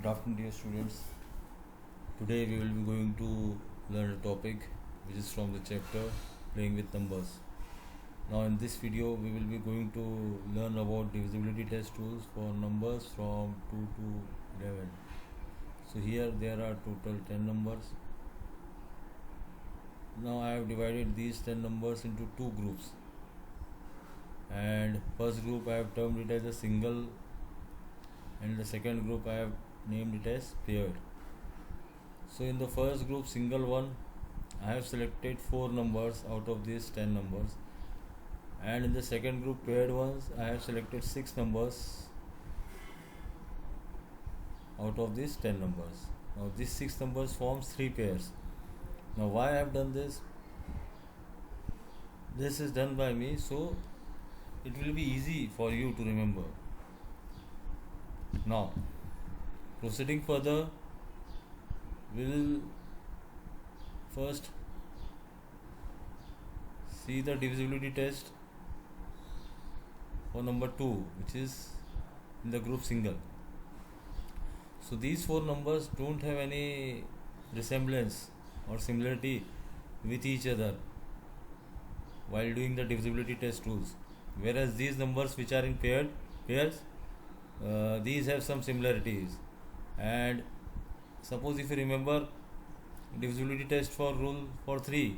Good afternoon, dear students. Today we will be going to learn a topic which is from the chapter Playing with Numbers. Now, in this video, we will be going to learn about divisibility test tools for numbers from 2 to 11. So, here there are total 10 numbers. Now, I have divided these 10 numbers into two groups. And first group I have termed it as a single, and the second group I have named it as paired. So in the first group, single one, I have selected 4 numbers out of these 10 numbers, and in the second group, paired ones, I have selected 6 numbers out of these 10 numbers. Now these 6 numbers forms 3 pairs. Now why I have done this? This is done by me, so it will be easy for you to remember. Now, proceeding further, we will first see the divisibility test for number 2, which is in the group single. So these 4 numbers don't have any resemblance or similarity with each other while doing the divisibility test tools, whereas these numbers which are in pairs, these have some similarities. And suppose if you remember divisibility test for rule for 3,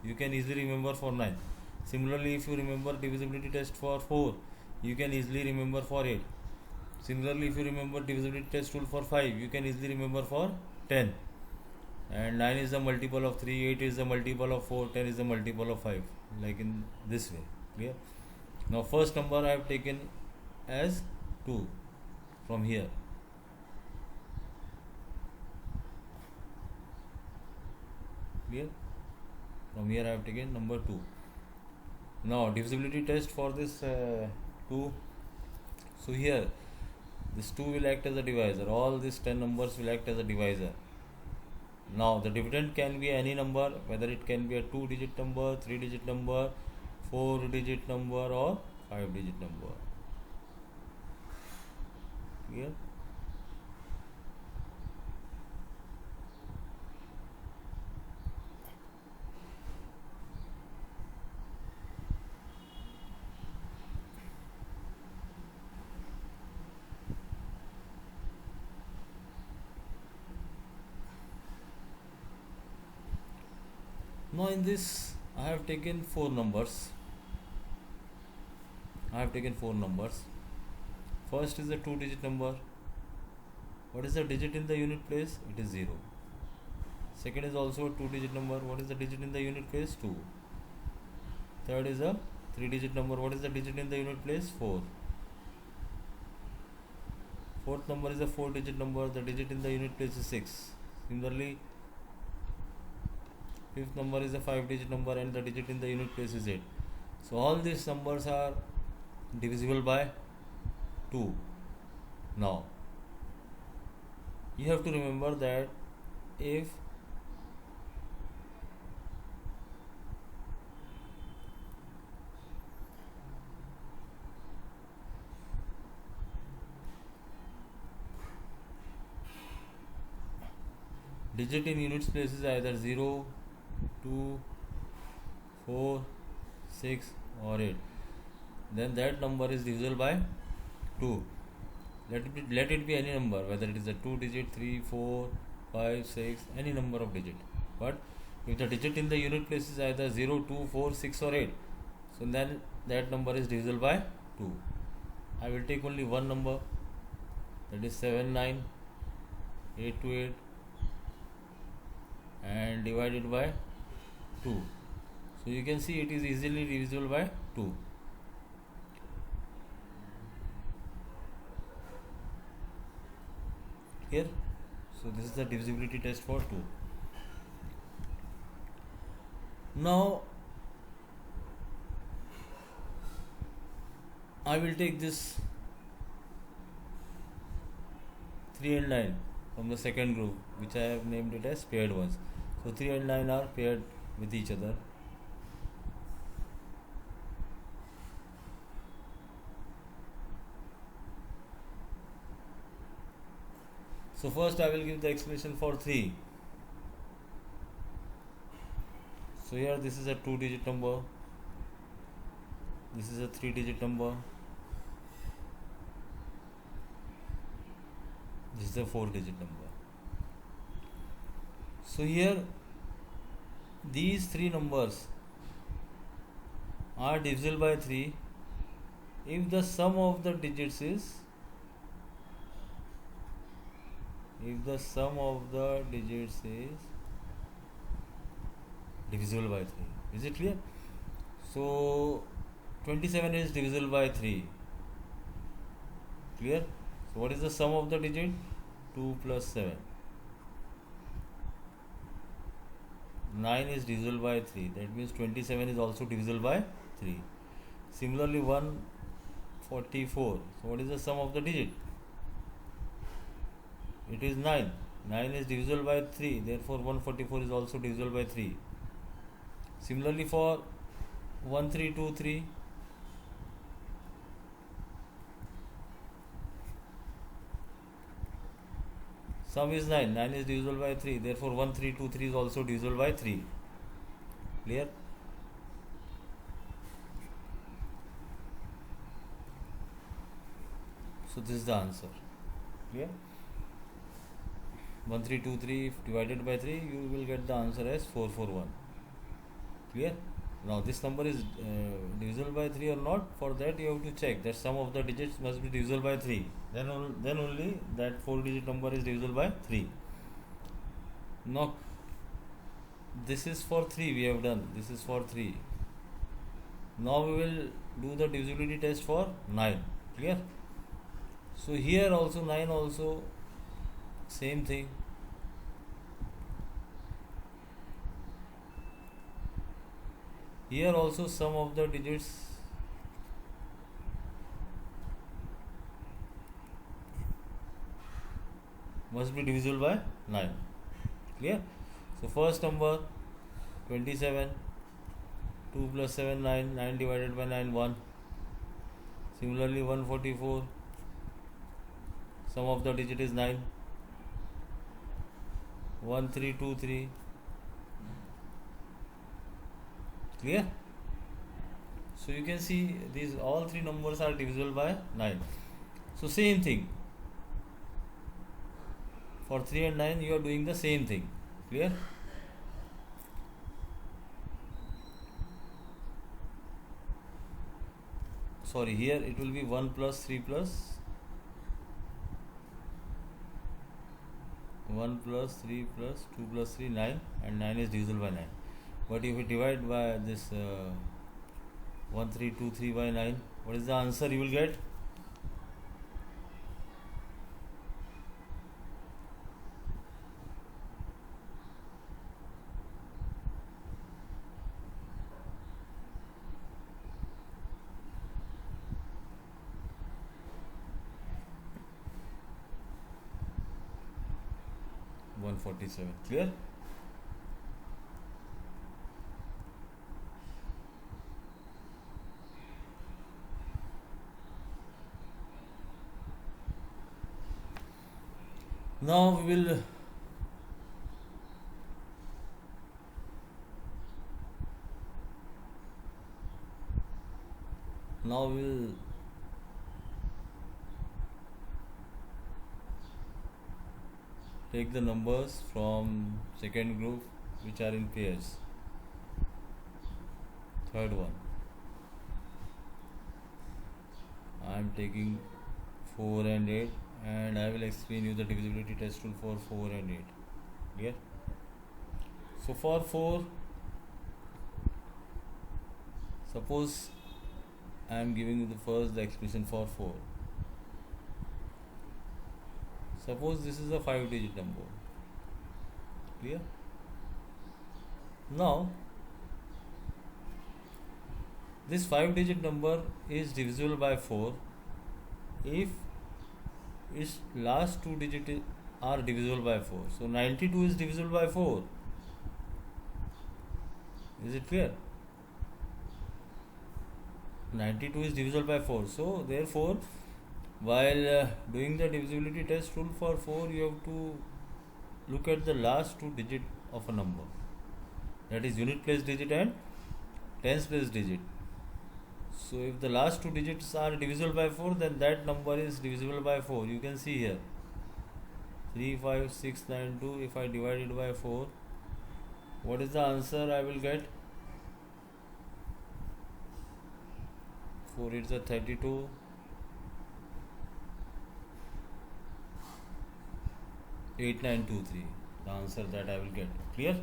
you can easily remember for 9. Similarly, if you remember divisibility test for 4, you can easily remember for 8. Similarly, if you remember divisibility test rule for 5, you can easily remember for 10. And 9 is the multiple of 3, 8 is the multiple of 4, 10 is the multiple of 5, like in this way. Clear? Now first number I have taken as 2 from here. Clear? From here I have taken number 2. Now divisibility test for this 2. So here this 2 will act as a divisor. All these 10 numbers will act as a divisor. Now the dividend can be any number, whether it can be a 2-digit number, 3-digit number, 4-digit number, or 5-digit number. Clear? Now in this I have taken 4 numbers. First is a 2-digit number. What is the digit in the unit place? It is 0. Second is also a 2-digit number. What is the digit in the unit place? 2. Third is a 3-digit number. What is the digit in the unit place? 4. Fourth number is a 4-digit number. The digit in the unit place is 6. Similarly, fifth number is a 5-digit number and the digit in the unit place is 8. So all these numbers are divisible by 2. Now you have to remember that if digit in units place is either 0, 2, 4, 6 or 8, then that number is divisible by 2. Let it be any number, whether it is a 2-digit, 3, 4, 5, 6, any number of digit. But if the digit in the unit place is either 0, 2, 4, 6 or 8, so then that number is divisible by 2. I will take only one number, that is 7, 9, 8 to 8, and divide it by 2. So you can see it is easily divisible by 2. Here, so this is the divisibility test for 2. Now I will take this 3 and 9 from the second group, which I have named it as paired ones. So 3 and 9 are paired with each other. So first I will give the expression for 3. So here this is a 2-digit number, this is a 3-digit number, this is a 4-digit number. So here these 3 numbers are divisible by 3 if the sum of the digits is divisible by 3. Is it clear? So 27 is divisible by 3. Clear? So what is the sum of the digit? 2 plus 7. 9 is divisible by 3. That means 27 is also divisible by 3. Similarly 144. So what is the sum of the digit? It is 9. 9 is divisible by 3. Therefore 144 is also divisible by 3. Similarly for 1323. Sum is 9. 9 is divisible by 3. Therefore 1323 is also divisible by 3. Clear? So this is the answer. Clear? 1323 divided by 3, you will get the answer as 441. Clear? Now this number is divisible by 3 or not. For that you have to check that sum of the digits must be divisible by 3. Then only that 4-digit number is divisible by 3. Now this is for 3 we have done. This is for 3. Now we will do the divisibility test for 9. Clear? So here also 9 also same thing. Here also sum of the digits must be divisible by 9. Clear? So first number 27, 2 plus 7 9, 9 divided by 9 1. Similarly 144, sum of the digit is 9. 1323. Clear? So you can see these all 3 numbers are divisible by 9. So same thing for 3 and 9, you are doing the same thing. Clear? Sorry, here it will be 1 plus 3 plus 1 plus 3 plus 2 plus 3 9, and 9 is divisible by 9. But if you divide by this 1323 by 9, what is the answer you will get? $147. Clear? Now we will take the numbers from second group which are in pairs. Third one, I am taking 4 and 8, and I will explain you the divisibility test rule for 4 and 8. Clear? So for 4, suppose I am giving you the expression for 4. Suppose this is a 5-digit number. Clear? Now this 5-digit number is divisible by 4 if its last 2 digits are divisible by 4. So 92 is divisible by 4. Is it clear? 92 is divisible by 4. So therefore While doing the divisibility test rule for 4, you have to look at the last two digit of a number, that is unit place digit and tens place digit. So if the last two digits are divisible by 4, then that number is divisible by 4. You can see here 35692. If I divide it by 4, what is the answer I will get? 4 is a 32. 8923, the answer that I will get. Clear?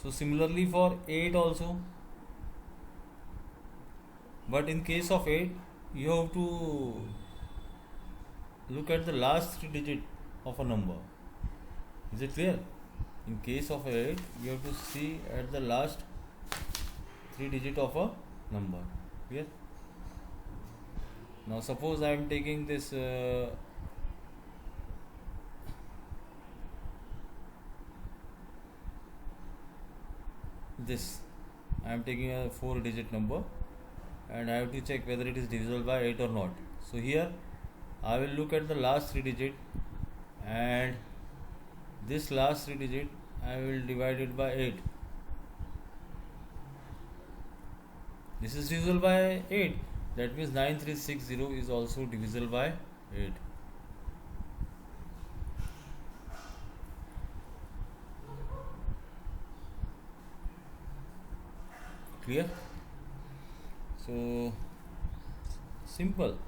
So similarly for 8 also, but in case of 8, you have to look at the last three digit of a number. Is it clear? In case of 8, you have to see at the last three digit of a number. Clear? Now suppose I am taking this I am taking a 4 digit number and I have to check whether it is divisible by 8 or not. So here I will look at the last three digit, and this last three digit I will divide it by 8. This is divisible by 8. That means 9360 is also divisible by 8. Clear? So simple.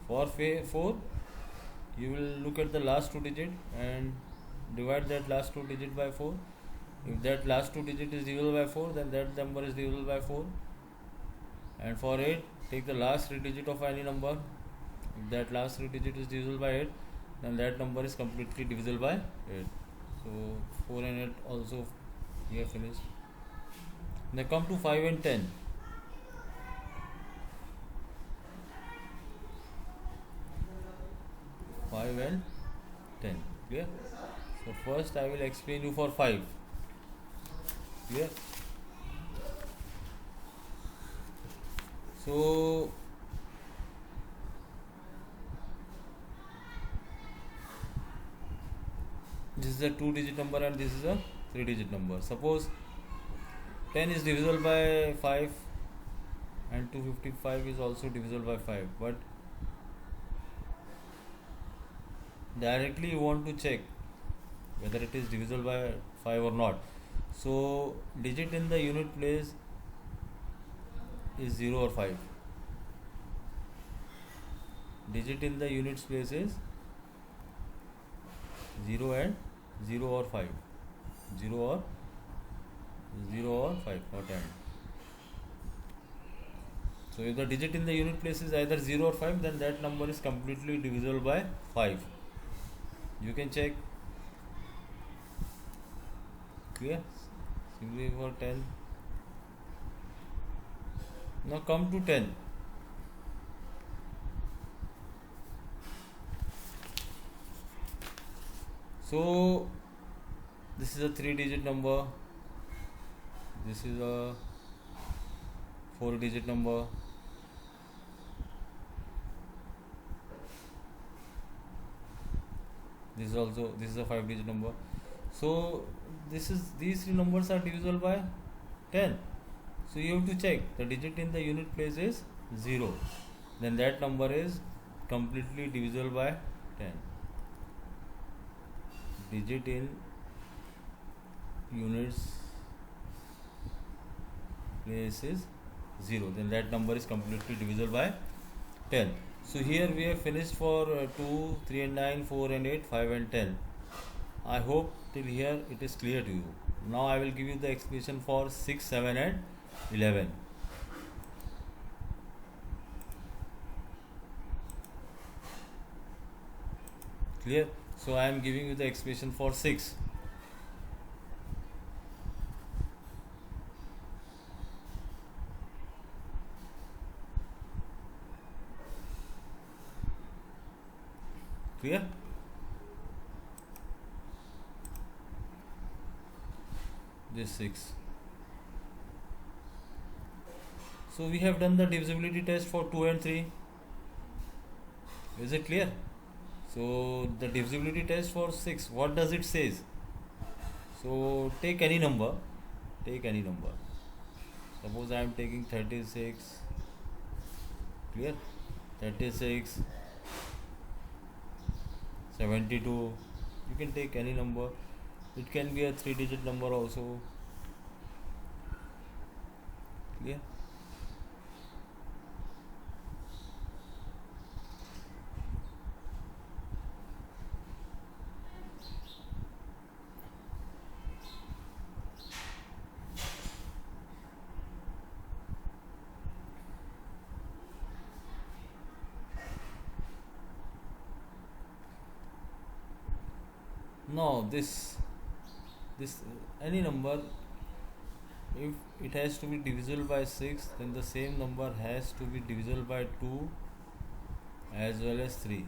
For 4, you will look at the last two digit and divide that last two digit by 4. If that last two digit is divisible by 4, then that number is divisible by 4. And for 8, take the last three digit of any number. If that last three digit is divisible by 8, then that number is completely divisible by 8. So 4 and 8 also we have finished. Now come to 5 and 10. 5 and 10. Clear? So first I will explain you for 5. Clear? So this is a 2 digit number and this is a 3 digit number. Suppose 10 is divisible by 5 and 255 is also divisible by 5, but directly you want to check whether it is divisible by 5 or not. So digit in the unit place is 0 or 5. Digit in the units place is 0 and 0 or 5. 0 or 5, not and. So if the digit in the unit place is either 0 or 5, then that number is completely divisible by 5. You can check. Clear? Simply for 10. Now come to 10. So this is a 3 digit number. This is a 4 digit number. This is a 5 digit number. So these three numbers are divisible by 10. So you have to check the digit in the unit place is 0. Then that number is completely divisible by 10. Digit in units place is 0. Then that number is completely divisible by 10. So here we have finished for 2, 3 and 9, 4 and 8, 5 and 10. I hope till here it is clear to you. Now I will give you the explanation for 6, 7 and 11. Clear? So I am giving you the explanation for 6. Clear? This 6. So we have done the divisibility test for 2 and 3. Is it clear? So the divisibility test for 6, what does it says? So take any number. Take any number. Suppose I am taking 36. Clear? 36, 72. You can take any number. It can be a 3-digit number also. Clear? No, this any number, if it has to be divisible by 6, then the same number has to be divisible by 2 as well as 3.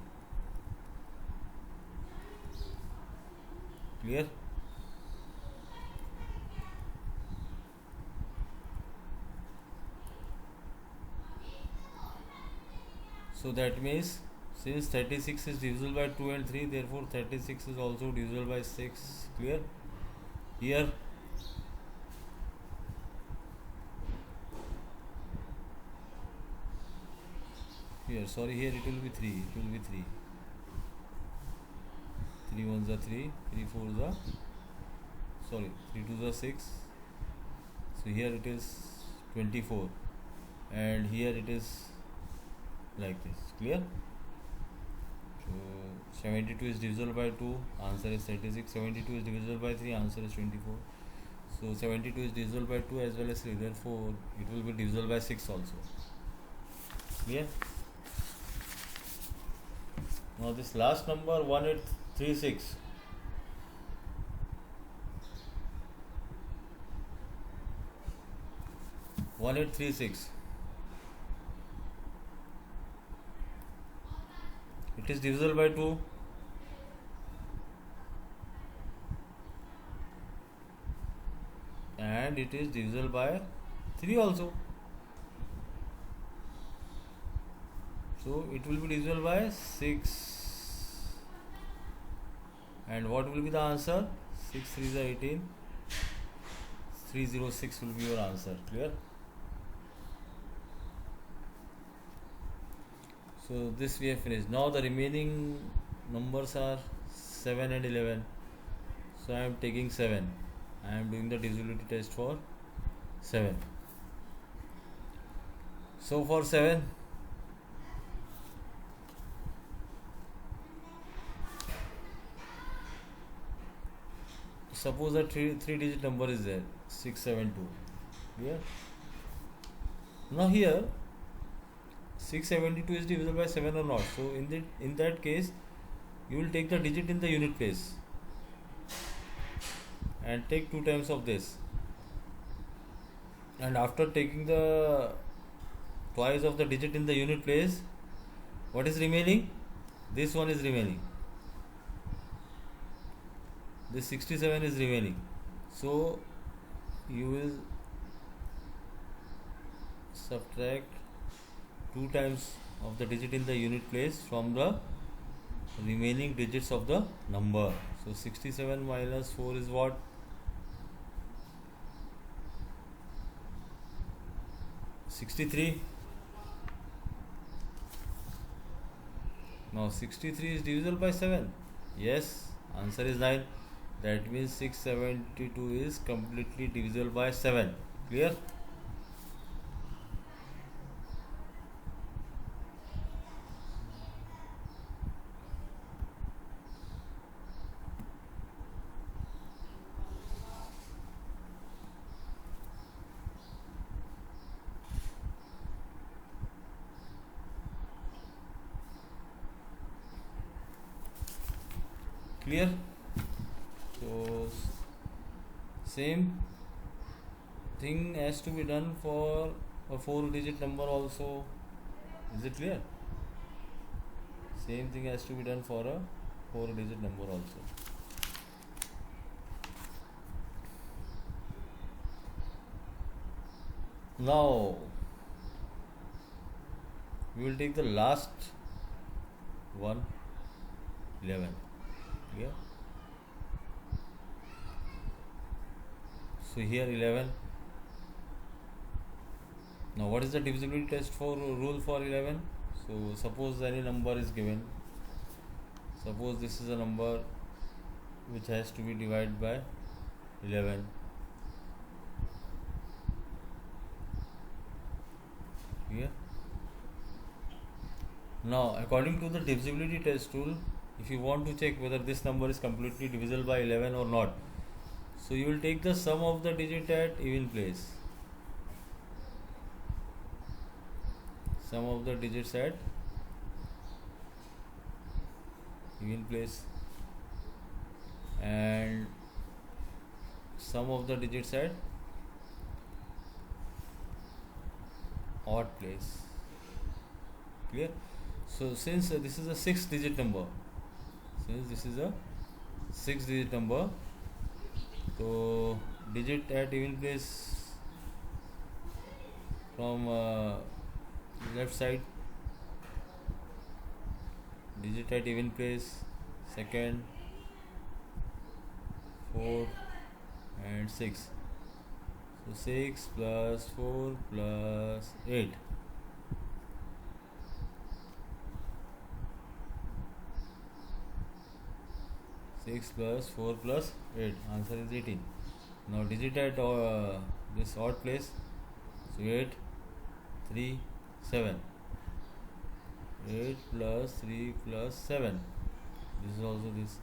Clear? So that means, since 36 is divisible by 2 and 3, therefore 36 is also divisible by 6. Clear? Here, here it will be 3. It will be 3. 3 ones are 3, 3 fours are, 3 twos are 6. So here it is 24, and here it is like this. Clear? So 72 is divisible by 2, answer is 36. 72 is divisible by 3, answer is 24. So 72 is divisible by 2 as well as 3, therefore it will be divisible by 6 also. Clear? Now this last number 1836. It is divisible by 2, and it is divisible by 3 also. So it will be divisible by 6. And what will be the answer? 6 3s are 18. 306 will be your answer. Clear? So this we have finished. Now the remaining numbers are 7 and 11. So I am taking 7. I am doing the divisibility test for 7. So for 7, suppose a three-digit number is there, 672. Clear? Now here 672 is divisible by 7 or not. So in that case, you will take the digit in the unit place and take 2 times of this. And after taking the twice of the digit in the unit place, what is remaining? This one is remaining. This 67 is remaining. So you will subtract 2 times of the digit in the unit place from the remaining digits of the number. So 67 minus 4 is what? 63. Now 63 is divisible by 7. Yes, answer is 9. That means 672 is completely divisible by 7. Clear? Clear? So same thing has to be done for a 4-digit number also. Is it clear? Same thing has to be done for a 4-digit number also. Now we will take the last 1 11. Clear? So here 11. Now what is the divisibility test for rule for 11? So suppose any number is given. Suppose this is a number which has to be divided by 11. Here. Now according to the divisibility test rule, if you want to check whether this number is completely divisible by 11 or not, so you will take the sum of the digit at even place. Sum of the digits at even place and sum of the digits at odd place. Clear? So since this is a 6-digit number, so digit at even place from left side, digit at even place, second, 4 and 6. So 6 plus 4 plus 8. 6 plus 4 plus 8. Answer is 18. Now digit at this odd place. So 8, 3, 7. 8 plus 3 plus 7. This is also this.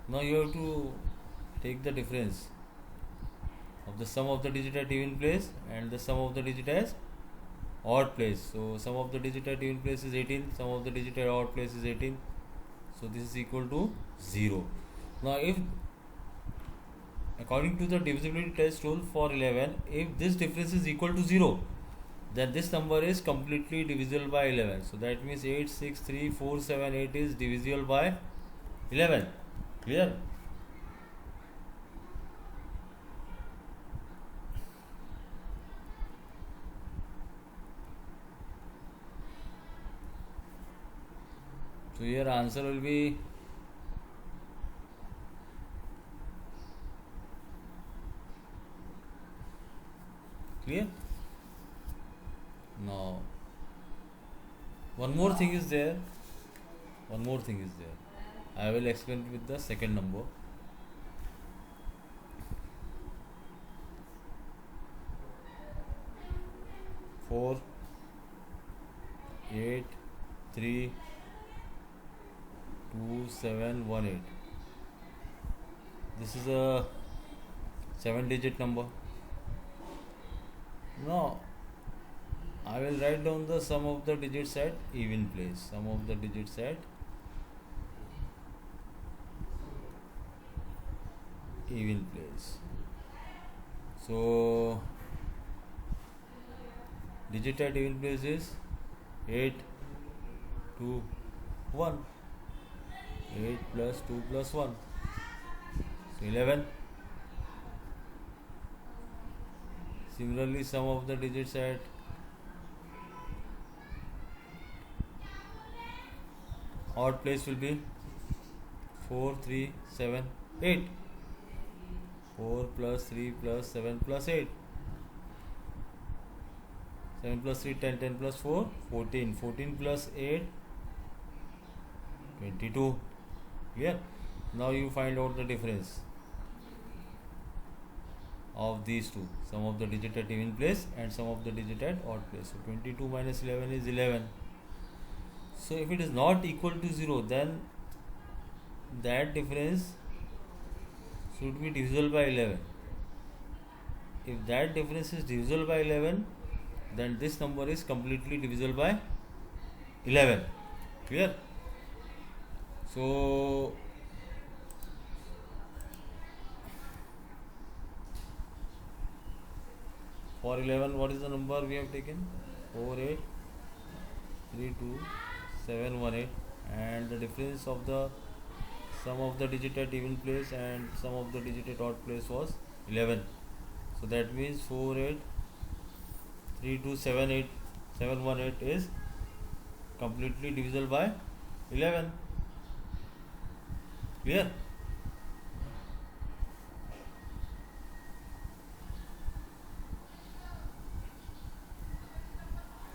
Now you have to take the difference of the sum of the digit at even place and the sum of the digit as odd place. So sum of the digit at even place is 18, sum of the digit at odd place is 18. So this is equal to 0. Now if according to the divisibility test rule for 11, if this difference is equal to 0, then this number is completely divisible by 11. So that means 8, 6, 3, 4, 7, 8 is divisible by 11. Clear? So here answer will be clear. Now one more thing is there. I will explain with the second number. 4, 8, 3, 2, 7, 1, 8. This is a 7-digit number. Now I will write down the sum of the digits at even place. Sum of the digits at even place. So digit at even place is 8, 2, 1. 8 plus 2 plus 1. So 11. Similarly, sum of the digits at odd place will be 4, 3, 7, 8. 4 plus 3 plus 7 plus 8. 7 plus 3, 10, 10 plus 4, 14. 14 plus 8, 22. Clear? Now you find out the difference of these two, sum of the digit at even place and sum of the digit at odd place. So 22 minus 11 is 11. So if it is not equal to 0, then that difference should be divisible by 11. If that difference is divisible by 11, then this number is completely divisible by 11. Clear? So for 11, what is the number we have taken? 4, 8, 3, 2, 7, 1, 8, and the difference of the sum of the digit at even place and sum of the digit at odd place was 11. So that means 4, 8, 3, 2, 7, 8, 7, 1, 8 is completely divisible by 11. Clear?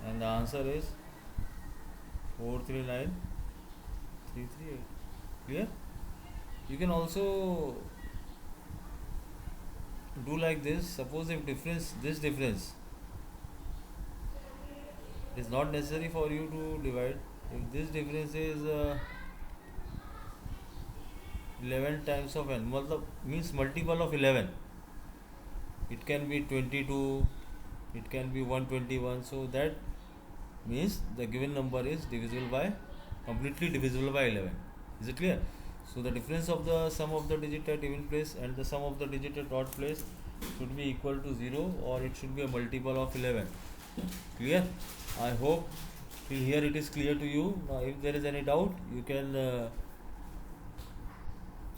And the answer is 439338. Clear? You can also do like this. Suppose if this difference is not necessary for you to divide. If this difference is 11 times of n, means multiple of 11. It can be 22, it can be 121. So that means the given number is divisible by, completely divisible by 11. Is it clear? So the difference of the sum of the digit at even place and the sum of the digit at odd place should be equal to 0, or it should be a multiple of 11. Clear? I hope till here it is clear to you. Now if there is any doubt, you can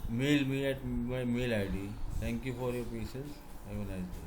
mail me at my mail ID. Thank you for your patience. Have a nice day.